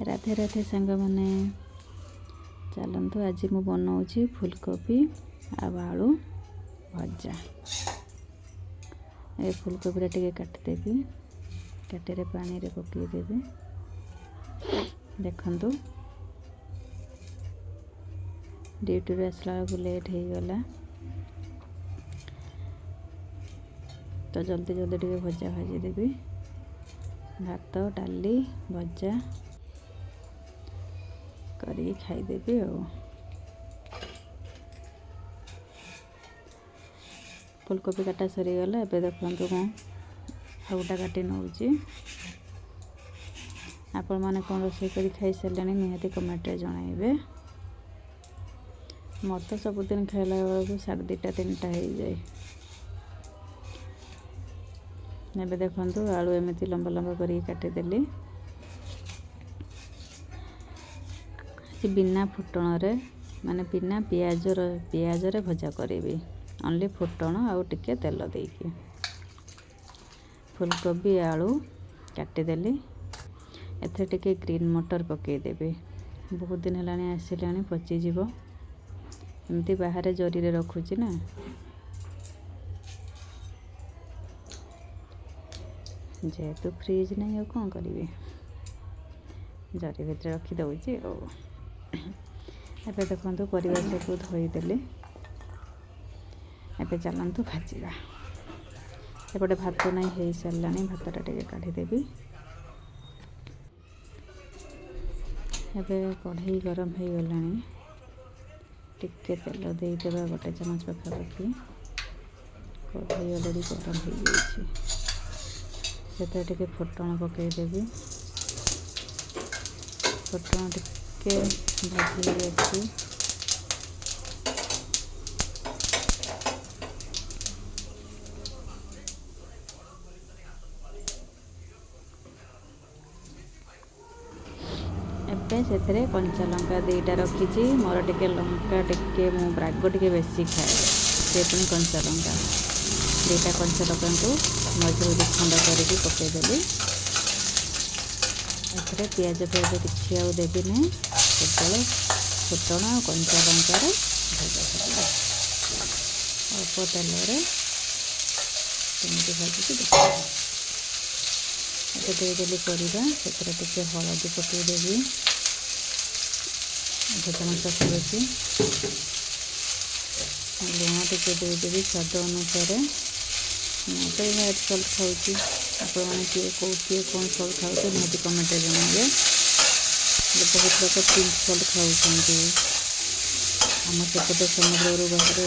राधे राधे सांग मैंने चलतु आज मु बनाऊँगी फूलकोबी आलू भजा। ए फूलकोबी टे काटिदेवी काटे पानी रे पकईदेवी देखु ड्यूटी आसला बेलू लेट हो गला तो जल्दी जल्दी टे भजा भाजी देवी भात डाली भजा करी खाईदेवी आ फूलकोबी काटा सरीगला एबे देखु कौन आउटा काटी नौची आपण मैंने कौन रोषे कर खाई सारे निहाती कमेंट रे जनइबे। मोर तो सबुदिन खाइला बेलू 2:30 3टा हो जाए। एबे देखु आलू एमती लंबा लंबा करी काटिदेली बिना फुटण रे माने बिना पियाज रे भजा करी ओनली फुटण आउ टिके तेल देकी फूलकोबी आलू काटिदेली एथे टिके ग्रीन मटर पकईदेवी बहुत दिन है आसिला पचिज एमती बाहर जरी रे रखुची ना जेहेतु फ्रिज नहीं कौन करी जरी भितर रखीदे एबे देखु परिवा सब धोईदेली एबे चलतु भाजवा एपटे भात नहीं हो सारा भातटा टे काढ़ीदेवी एबे कढ़ई गरम हो गला टिके तेल देदेवा 1 चामच पाखापाखि कढ़ई अलरेडी गरम हो गई से टिके फुटण पकईदेवी फुटण टिके भाजी अच्छी एबे से कंचा लंका 2टा रखी मोर टिके लंका टिके मु राग टिके बेसी खाए से पुणी कंचा लंका 2टा कंचा लंका को मझे खंड करके पकईदेली एथे पियाज किसी आउ देवी ना केवल फुटण और कंचा लंकार भजा अल्प तेल कमी भाजी देदेली परिवा से हलदी पकईदेवी 1 चामच पाखापाखि लुण टे देदेवी स्वाद अनुसार मैं तो व्हाइट सल्ट खाऊँ आपने किए कौन सल्ट खाऊ निहती कमेंट जनइबे बहुत लोग पिंक सल्ट खाऊँ आम सेपटे समुद्र बाहर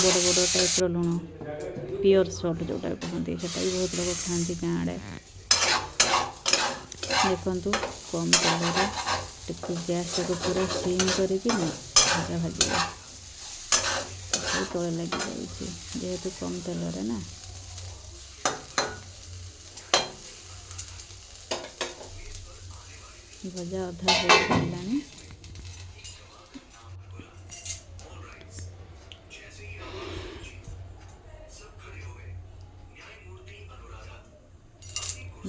बड़ बड़ टाइप लुण प्योर सल्ट जोटा कहते से बहुत लोग खाती गाँव आड़े देखु कम तेल टिके गैस को पूरा सिम करके भजा भाजी तले लगी जाए जेहेतु कम तेल ना भजा अधा हो सारा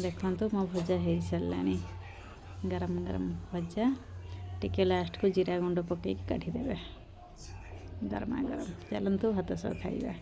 देखु मो भजा हो सारा गरम गरम भजा टिके लास्ट को जीरा गुंड पकई काढ़ीदेवे गरमा गरम चलतु भात सह खाइबा।